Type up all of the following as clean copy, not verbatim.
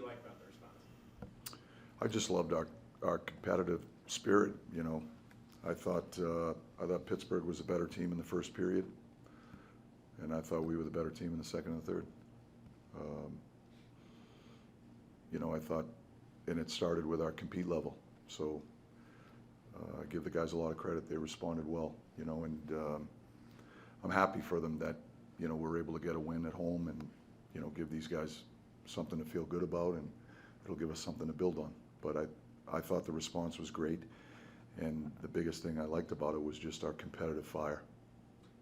you like about the response? I just loved our competitive spirit. You know, I thought Pittsburgh was a better team in the first period, and I thought we were the better team in the second and third. You know, I thought, and it started with our compete level. So I give the guys a lot of credit. They responded well, you know, and I'm happy for them that, you know, we're able to get a win at home and, you know, give these guys something to feel good about, and it'll give us something to build on. But I thought the response was great, and the biggest thing I liked about it was just our competitive fire.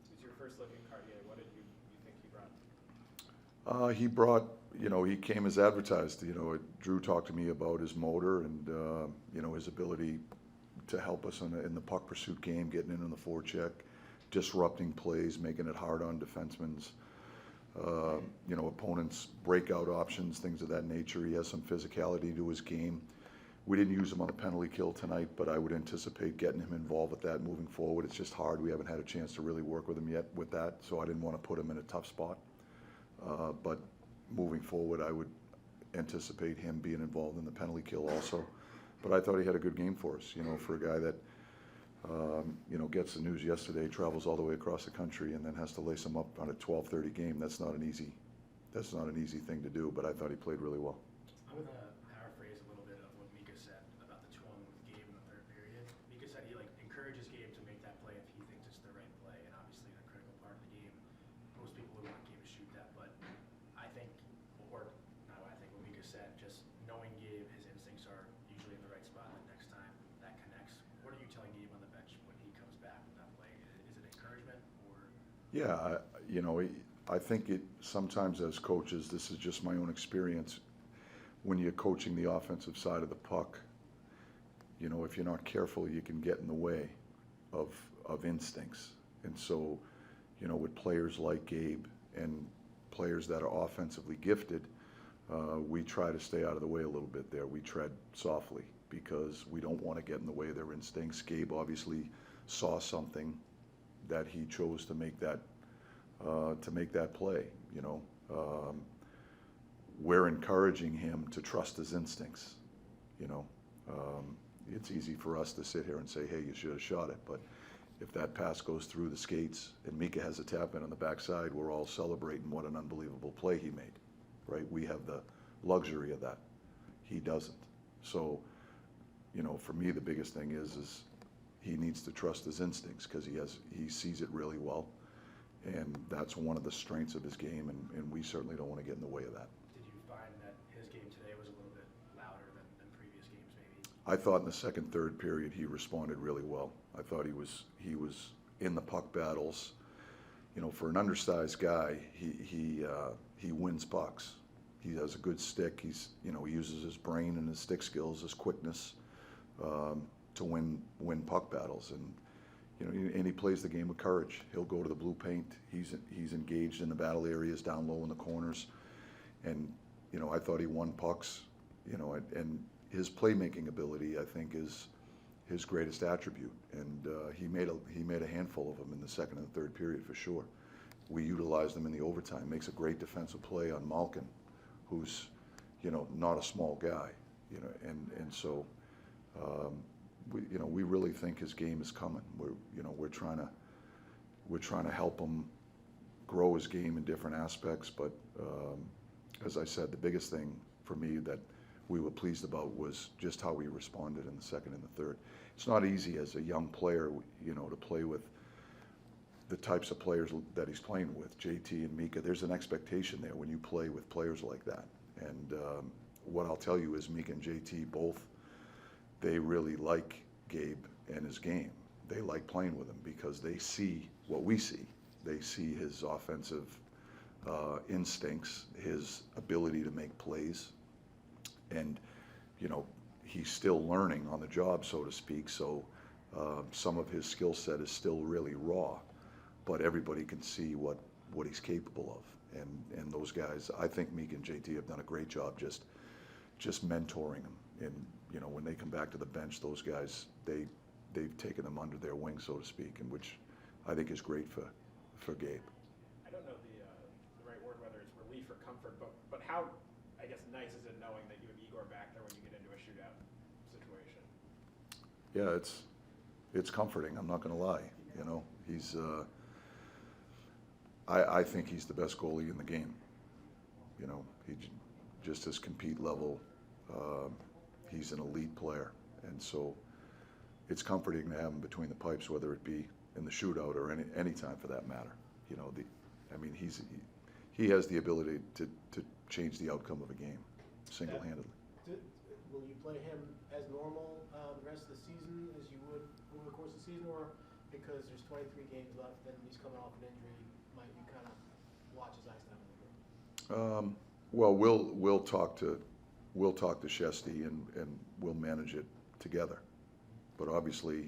It was your first look at Cardier. What did you think he brought? He brought, you know, he came as advertised. You know, Drew talked to me about his motor and, you know, his ability to help us in the puck pursuit game, getting in on the forecheck, disrupting plays, making it hard on defensemen's, you know, opponents' breakout options, things of that nature. He has some physicality to his game. We didn't use him on the penalty kill tonight, but I would anticipate getting him involved with that moving forward. It's just hard. We haven't had a chance to really work with him yet with that, so I didn't want to put him in a tough spot. But moving forward, I would anticipate him being involved in the penalty kill also. But I thought he had a good game for us, you know, for a guy that, you know, gets the news yesterday, travels all the way across the country, and then has to lace him up on a 12:30 game. That's not an easy thing to do. But I thought he played really well. I'm going to paraphrase a little bit of what Mika said about the 2-on-1 with Gabe in the third period. Mika said he encourages Gabe to make that play if he thinks it's the right play, and obviously in a critical part of the game, most people would want Gabe to shoot that. But I think, or not I think, what Mika said, just knowing Gabe, his instincts are usually in the right spot. The next time that connects, what are you telling Gabe on the bench when he comes back with that play? Is it encouragement or? Yeah, you know, I think sometimes as coaches, this is just my own experience. When you're coaching the offensive side of the puck, you know, if you're not careful, you can get in the way of instincts. And so, you know, with players like Gabe and players that are offensively gifted, we try to stay out of the way a little bit there. We tread softly because we don't want to get in the way of their instincts. Gabe obviously saw something that he chose to make that play. You know, we're encouraging him to trust his instincts. You know, it's easy for us to sit here and say, "Hey, you should have shot it," but if that pass goes through the skates and Mika has a tap in on the backside, we're all celebrating what an unbelievable play he made. Right? We have the luxury of that. He doesn't. So, you know, for me, the biggest thing is he needs to trust his instincts because he sees it really well, and that's one of the strengths of his game, and we certainly don't want to get in the way of that. Did you find that his game today was a little bit louder than previous games maybe? I thought in the second, third period he responded really well. I thought he was in the puck battles. You know, for an undersized guy, he wins pucks. He has a good stick. He uses his brain and his stick skills, his quickness, to win puck battles, and you know, and he plays the game with courage. He'll go to the blue paint. He's engaged in the battle areas down low in the corners, and you know, I thought he won pucks. You know, and his playmaking ability, I think, is his greatest attribute, and he made a handful of them in the second and third period for sure. We utilized him in the overtime. Makes a great defensive play on Malkin, who's, you know, not a small guy, you know, and so. We really think his game is coming. We're trying to help him grow his game in different aspects. But as I said, the biggest thing for me that we were pleased about was just how he responded in the second and the third. It's not easy as a young player, you know, to play with the types of players that he's playing with, JT and Mika. There's an expectation there when you play with players like that. And what I'll tell you is Mika and JT both, they really like Gabe and his game. They like playing with him because they see what we see. They see his offensive instincts, his ability to make plays. And, you know, he's still learning on the job, so to speak. So some of his skill set is still really raw, but everybody can see what he's capable of. And those guys, I think Mika and JT have done a great job just mentoring him. And you know, when they come back to the bench, those guys, they've taken them under their wing, so to speak, and which I think is great for Gabe. I don't know the right word, whether it's relief or comfort, but how, I guess, nice is it knowing that you have Igor back there when you get into a shootout situation? Yeah, it's comforting. I'm not going to lie. You know, he's. I think he's the best goalie in the game. You know, just his compete level. He's an elite player, and so it's comforting to have him between the pipes, whether it be in the shootout or any time for that matter. You know, he has the ability to change the outcome of a game single-handedly. Will you play him as normal the rest of the season as you would over the course of the season, or because there's 23 games left, then he's coming off an injury, might you kind of watch his ice time a little bit? Well, we'll talk to Shesty and we'll manage it together. But obviously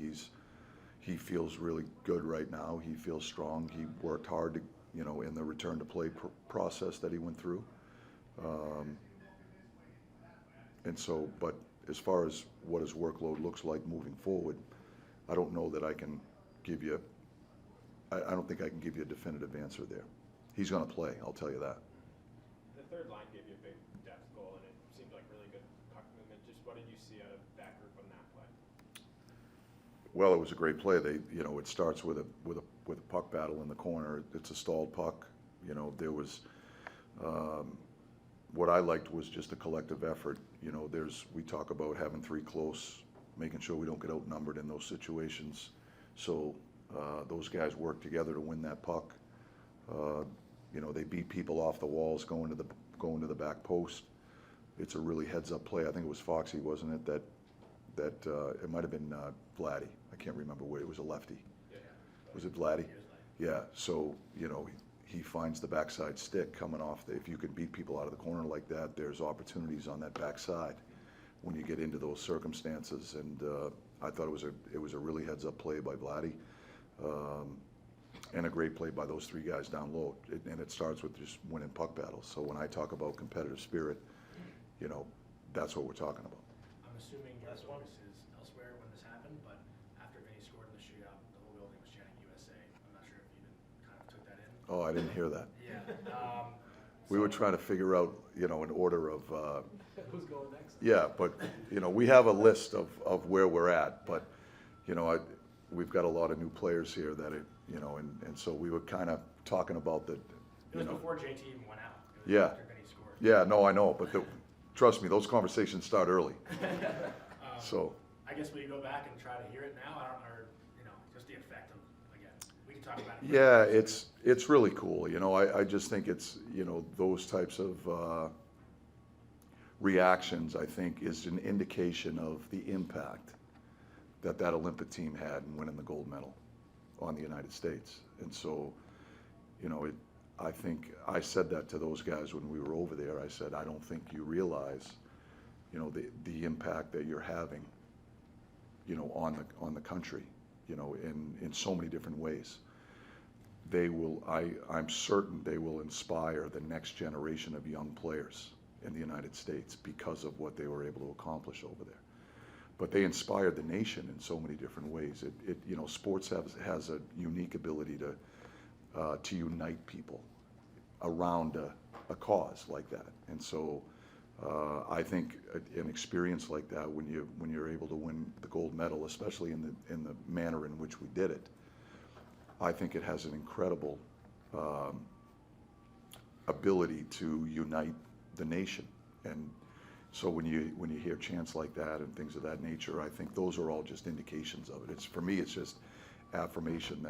he feels really good right now. He feels strong. He worked hard to, you know, in the return to play process that he went through. And so, but as far as what his workload looks like moving forward, I don't know that I can give you. I don't think I can give you a definitive answer there. He's going to play. I'll tell you that. The third line gave you a big depth goal, and it seemed like really good puck movement. Just what did you see out of that group on that play? Well, it was a great play. It starts with a puck battle in the corner. It's a stalled puck. You know, there was. What I liked was just a collective effort. You know, we talk about having three close, making sure we don't get outnumbered in those situations. So those guys work together to win that puck. You know, they beat people off the walls going to the back post. It's a really heads-up play. I think it was Foxy, wasn't it? That it might have been Vladdy. I can't remember where. It was a lefty. Yeah. Was it Vladdy? Yeah. So you know, he finds the backside stick coming off. If you can beat people out of the corner like that, there's opportunities on that backside when you get into those circumstances. And I thought it was a really heads-up play by Vladdy. And a great play by those three guys down low. And it starts with just winning puck battles. So when I talk about competitive spirit, you know, that's what we're talking about. I'm assuming your focus is elsewhere when this happened, but after Vinny scored in the shootout, the whole building was chanting USA. I'm not sure if you even kind of took that in. Oh, I didn't hear that. Yeah. We were trying to figure out, you know, an order of. Who's going next? Yeah, but you know, we have a list of where we're at, but you know, we've got a lot of new players here that you know, and so we were kind of talking about the. It was before JT even went out. It was Yeah. after Vinny scored. Yeah, no, I know, but trust me, those conversations start early. So. I guess will you go back and try to hear it now? Or you know, just the effect of, again, we can talk about it. Yeah, it's really cool. You know, I just think it's, you know, those types of reactions, I think, is an indication of the impact that Olympic team had in winning the gold medal on the United States. And so, you know, I think I said that to those guys when we were over there. I said, I don't think you realize, you know, the impact that you're having, you know, on the country, you know, in so many different ways. They will, I'm certain they will inspire the next generation of young players in the United States because of what they were able to accomplish over there. But they inspired the nation in so many different ways. You know, sports has a unique ability to unite people around a cause like that. And so I think an experience like that, when you're able to win the gold medal, especially in the manner in which we did it, I think it has an incredible ability to unite the nation. And so when you hear chants like that and things of that nature, I think those are all just indications of it. For me, it's just affirmation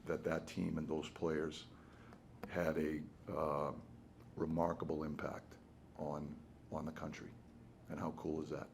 that team and those players had a remarkable impact on the country. And how cool is that?